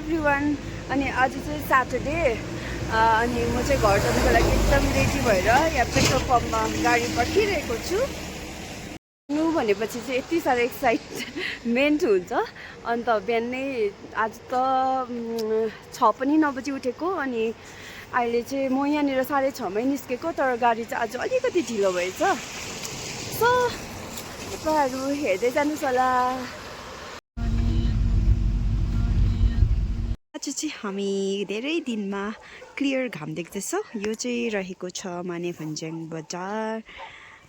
Everyone अनि आज चाहिँ स्याटरडे अनि म चाहिँ घर जानुको लागि एकदम रेडी भएर यहाँ पेट्रोल पम्पमा गाडी पर्खिरहेको छु नु भनेपछि चाहिँ यति साह्रो एक्साइटमेन्ट हुन्छ अन्त बिहानै आज त 6 पनि नबजी उठेको अनि अहिले चाहिँ म यहाँनिर 6:30मै निस्केको तर गाडी चाहिँ आज अलिकति ढिलो भएछ सो तपाईँहरू हेर्दै जानुहोस् होला आज चाहिँ हामी धेरै दिनमा क्लियर घाम देख्दैछौँ यो चाहिँ रहेको छ मानेभन्ज्याङ बजार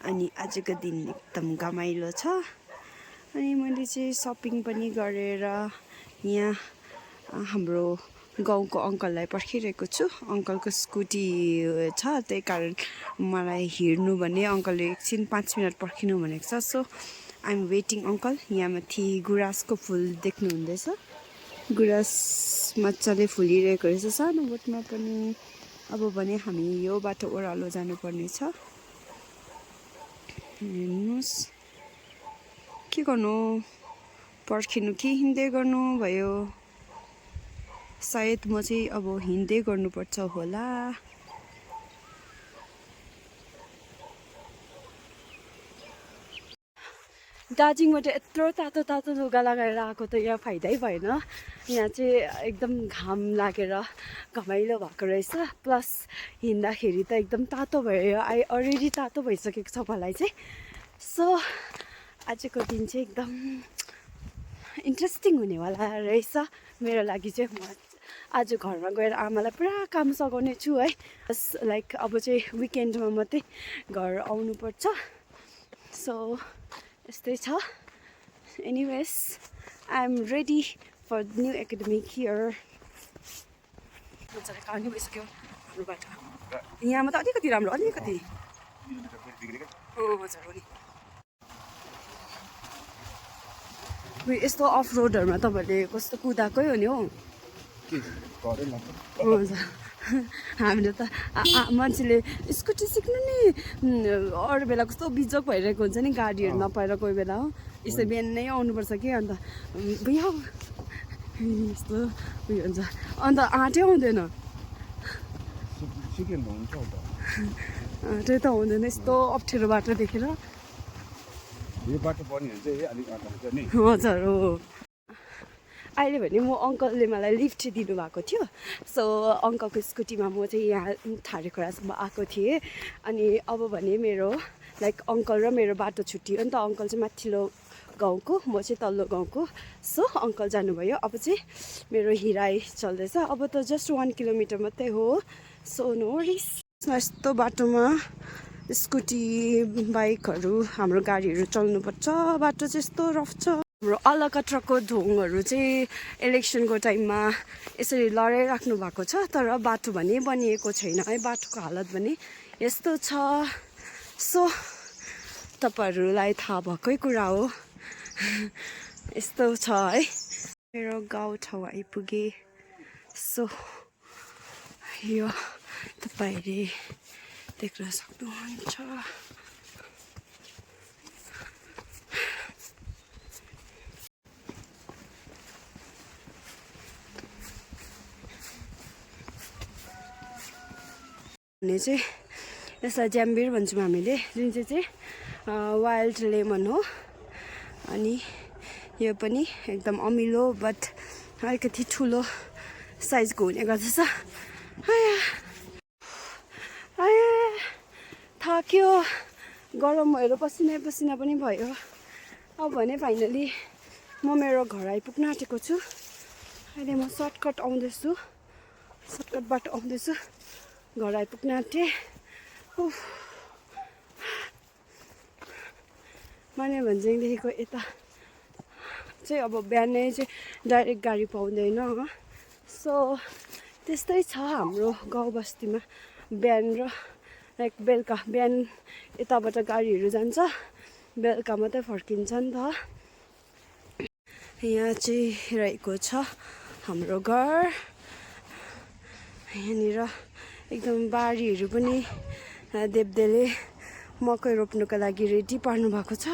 अनि आजको दिन एकदम रमाइलो छ अनि मैले चाहिँ सपिङ पनि गरेर यहाँ हाम्रो गाउँको अङ्कललाई पर्खिरहेको छु अङ्कलको स्कुटी छ त्यही कारण मलाई हिँड्नु भने अङ्कलले एकछिन 5 मिनट पर्खिनु भनेको छ so I am waiting uncle यहाँ माथि गुराँसको फुल देख्नु हुँदैछ गुराँस मजाले फुलिरहेको रहेछ सानो बोटमा पनि अब भने हामी यो बाटो ओह्रालो जानुपर्ने छ हेर्नुहोस् के गर्नु पर्खिनु कि हिँड्दै गर्नु भयो सायद म चाहिँ अब हिँड्दै गर्नुपर्छ होला दार्जिलिङबाट यत्रो तातो तातो लुगा लगाएर आएको त यहाँ फाइदै भएन यहाँ चाहिँ एकदम घाम लागेर घमाइलो भएको रहेछ प्लस हिँड्दाखेरि त एकदम तातो भयो अलरेडी तातो भइसकेको छ मलाई चाहिँ सो आजको दिन चाहिँ एकदम इन्ट्रेस्टिङ हुनेवाला रहेछ मेरो लागि चाहिँ म आज घरमा गएर आमालाई पुरा काम सघाउने छु है लाइक अब चाहिँ विकेन्डमा मात्रै घर आउनुपर्छ सो यस्तै छ anyways I am ready for new academic year मजाले काउने भइसक्यो हाम्रो बाटो यहाँमा त अलिकति राम्रो अलिकति हजुर हो नि यस्तो अफ रोडहरूमा तपाईँहरूले कस्तो कुदाएकै हो नि हौ हजुर हामीले त मान्छेले स्कुटी सिक्नु नि अरू बेला कस्तो बिजोक भइरहेको हुन्छ नि गाडीहरू नपाएर कोही बेला हो यस्तो बिहानै आउनुपर्छ कि अन्त भैया यस्तो उयो हुन्छ अन्त आँटै आउँदैन त्यही त हुँदैन यस्तो अप्ठ्यारो बाटो देखेर हजुर हो अहिले भने म अङ्कलले मलाई लिफ्ट दिनुभएको थियो सो अङ्कलको स्कुटीमा म चाहिँ यहाँ थारेखोरासम्म आएको थिएँ अनि अब भने मेरो लाइक अङ्कल र मेरो बाटो छुट्टियो नि त अङ्कल चाहिँ माथिल्लो गाउँको म चाहिँ तल्लो गाउँको सो अङ्कल जानुभयो अब चाहिँ मेरो हिराई चल्दैछ अब त जस्ट 1 किलोमिटर मात्रै हो सो नो वरिस यस्तो बाटोमा स्कुटी बाइकहरू हाम्रो गाडीहरू चल्नुपर्छ बाटो चाहिँ यस्तो रफ छ हाम्रो अलकत्रको ढोङहरू चाहिँ इलेक्सनको टाइममा यसरी लडाइराख्नु भएको छ तर बाटो भने बनिएको छैन है बाटोको हालत भने यस्तो छ सो तपाईँहरूलाई थाहा भएकै कुरा हो यस्तो छ है मेरो गाउँठाउँ आइपुगे सो यो तपाईँहरूले देख्न सक्नुहुन्छ भने चाहिँ यसलाई ज्याम्बिर भन्छौँ हामीले जुन चाहिँ वाइल्ड लेमन हो अनि यो पनि एकदम अमिलो बट अलिकति ठुलो साइजको हुने गर्दछ थाक्यो गरम भएर पसिना पसिना पनि भयो अब भने फाइनली म मेरो घर आइपुग्न आँटेको छु अहिले म सर्टकट आउँदैछु सर्टकटबाट आउँदैछु घर आइपुग्न आँटेँ मानेभन्ज्याङदेखिको यता चाहिँ अब बिहानै चाहिँ डाइरेक्ट गाडी पाउँदैन सो त्यस्तै छ हाम्रो गाउँ बस्तीमा बिहान र लाइक बेलुका बिहान यताबाट गाडीहरू जान्छ बेलुका मात्रै फर्किन्छ नि त यहाँ चाहिँ रहेको छ हाम्रो घर यहाँनिर एकदम बारीहरू पनि देब्देले मकै रोप्नुको लागि रेडी पार्नु भएको छ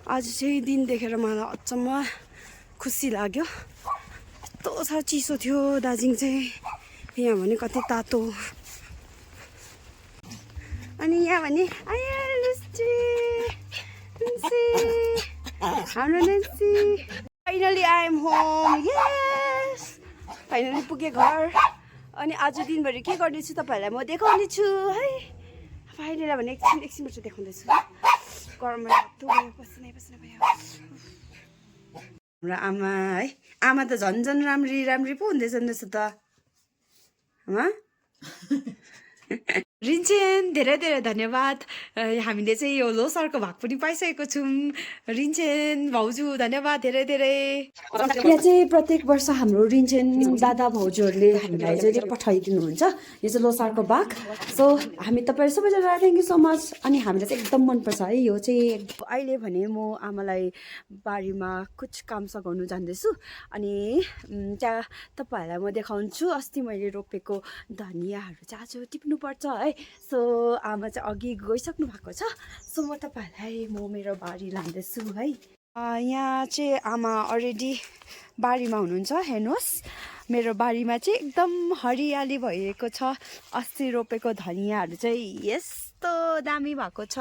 आज चाहिँ दिन देखेर मलाई अचम्म खुसी लाग्यो कस्तो साह्रो चिसो थियो दार्जिलिङ चाहिँ यहाँ भने कति तातो अनि यहाँ भने finally I am home yes finally पुगेँ घर अनि आज दिनभरि के गर्नेछु तपाईँहरूलाई म देखाउने छु है फाइनली भने एकछिन मात्र देखाउँदैछु गरममा रातो भयो पसिना भयो हाम्रो आमा है आमा त झन् राम्री पो हुँदैछ रहेछ त रिन्चेन धेरै धेरै धन्यवाद हामीले चाहिँ यो लोसारको भाग पनि पाइसकेको छौँ रिन्चेन भाउजू धन्यवाद धेरै यहाँ चाहिँ प्रत्येक वर्ष हाम्रो रिन्चेन दादा भाउजूहरूले हामीलाई चाहिँ पठाइदिनुहुन्छ यो चाहिँ लोसारको भाग सो हामी तपाईँ सबैजना थ्याङ्क यू सो मच अनि हामीलाई चाहिँ एकदम मनपर्छ है यो चाहिँ अहिले भने म आमालाई बारीमा कुछ काम सघाउनु जाँदैछु अनि त्यहाँ तपाईँहरूलाई म देखाउँछु अस्ति मैले रोपेको धनियाँहरू चाहिँ आज टिप्नुपर्छ है सो आमा चाहिँ अघि गइसक्नु भएको छ सो म तपाईँहरूलाई म मेरो बारी लाँदैछु है यहाँ चाहिँ आमा अलरेडी बारीमा हुनुहुन्छ हेर्नुहोस् मेरो बारीमा चाहिँ एकदम हरियाली भएको छ अस्ति रोपेको धनियाँहरू चाहिँ यस्तो दामी भएको छ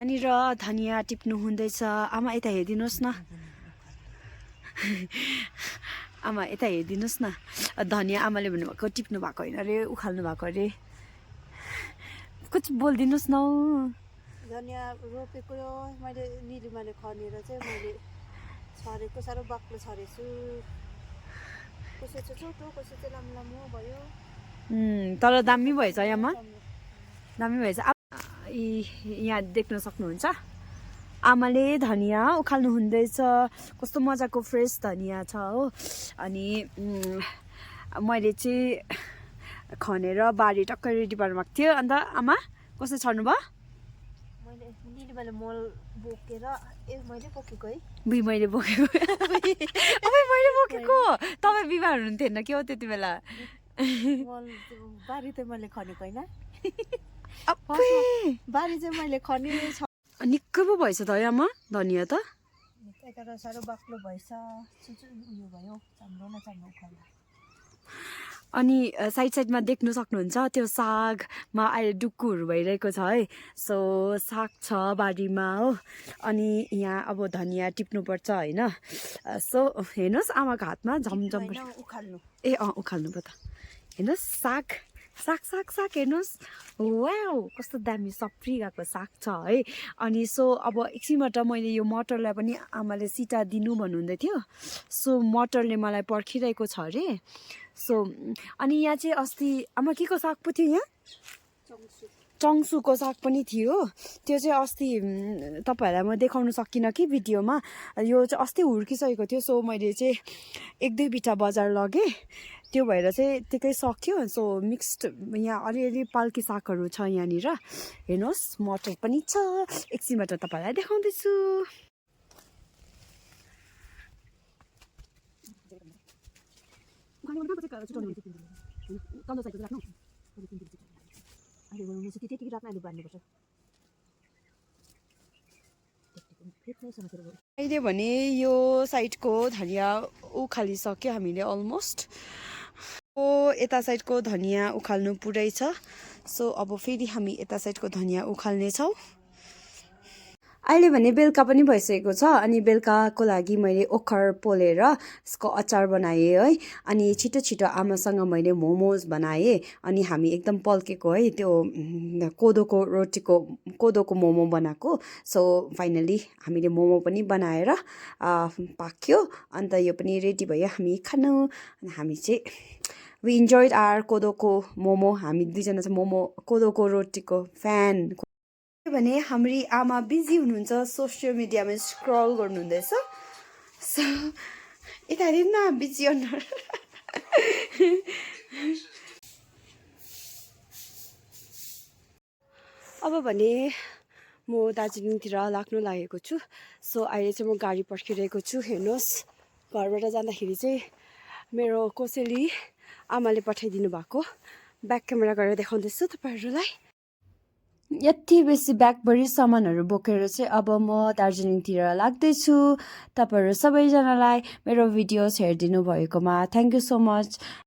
अनि र धनियाँ टिप्नु हुँदैछ आमा यता हेरिदिनुहोस् न आमा यता हेरिदिनुहोस् न धनियाँ आमाले भन्नुभएको टिप्नु भएको होइन अरे उखाल्नु भएको अरे कुछ बोलिदिनुहोस् न धनियाँ रोपेको मैले निलिमाले खनेर चाहिँ मैले छरेको साह्रो बाक्लो छरेछु कसै चाहिँ छोटो कसै चाहिँ लामो भयो तर दामी भएछ यहाँमा दामी भएछ यहाँ देख्न सक्नुहुन्छ आमाले धनियाँ उखाल्नु हुँदैछ कस्तो मजाको फ्रेस धनियाँ छ हो अनि मैले चाहिँ खनेर बारी टक्कै रेडी पार्नु भएको थियो अन्त आमा कसरी छर्नु भयो मैले निलिमाले मल बोकेर मैले बोकेको है मैले बोकेको अब मैले बोकेको तपाईँ बिमार हुनुहुन्थेन के हो त्यति बेला मल बारी त मैले खनेको होइन बारी चाहिँ मैले खने निकै पो भएछ त आमा धनियाँ त यता साह्रो बाक्लो भएछ उयो भयो चाम्रो उखाल्दा अनि साइडमा देख्नु सक्नुहुन्छ त्यो सागमा अहिले डुक्कुहरू भइरहेको छ है सो साग छ बारीमा हो अनि यहाँ अब धनियाँ टिप्नुपर्छ होइन सो हेर्नुहोस् आमाको हातमा झमझम उखाल्नु ए उखाल्नु पो त हेर्नुहोस् साग हेर्नुहोस् वाउ कस्तो दामी सप्री गएको साग छ है अनि सो अब एकछिनबाट मैले यो मटरलाई पनि आमाले सिटा दिनु भन्नुहुँदै थियो सो मटरले मलाई पर्खिरहेको छ अरे सो अनि यहाँ चाहिँ अस्ति आमा के को साग पो थियो यहाँ चङ्सुको साग पनि थियो त्यो चाहिँ अस्ति तपाईँहरूलाई म देखाउन सकिनँ कि भिडियोमा यो चाहिँ अस्ति हुर्किसकेको थियो सो मैले चाहिँ 1-2 बिटा बजार लगेँ त्यो भएर चाहिँ त्यकै सक्यो सो मिक्स्ड यहाँ अलिअलि पाल्की सागहरू छ यहाँनिर हेर्नुहोस् मटर पनि छ एकछिनबाट तपाईँलाई देखाउँदैछु अहिले भने यो साइडको धनियाँ उखालिसक्यो हामीले अलमोस्ट यता साइडको धनियाँ उखाल्नु पुरै छ सो अब फेरि हामी यता साइडको धनियाँ उखाल्नेछौँ अहिले भने बेलुका पनि भइसकेको छ अनि बेलुकाको लागि मैले ओखर पोलेर यसको अचार बनाएँ है अनि छिटो आमासँग मैले मोमोज बनाएँ अनि हामी एकदम पल्केको है त्यो कोदोको मोमो बनाएको सो फाइनली हामीले मोमो पनि बनाएर पाक्यो अन्त यो पनि रेडी भयो हामी खानु हामी चाहिँ वी इन्जोयड आवर कोदोको मोमो हामी दुईजना चाहिँ मोमो कोदोको रोटीको फ्यान भने हाम्री आमा बिजी हुनुहुन्छ सोसियल मिडियामा स्क्रल गर्नुहुँदैछ सो यता हेर्नु न बिजी अनुहार अब भने म दार्जिलिङतिर लाग्नु लागेको छु सो अहिले चाहिँ म गाडी पर्खिरहेको छु हेर्नुहोस् घरबाट जाँदाखेरि चाहिँ मेरो कोसेली आमाले पठाइदिनु भएको ब्याक क्यामेरा गरेर देखाउँदैछु तपाईँहरूलाई यति बेसी ब्यागभरि सामानहरू बोकेर चाहिँ अब म दार्जिलिङतिर लाग्दैछु। तपाईँहरू सबैजनालाई मेरो भिडियोज हेरिदिनु भएकोमा थ्याङ्क यू सो मच।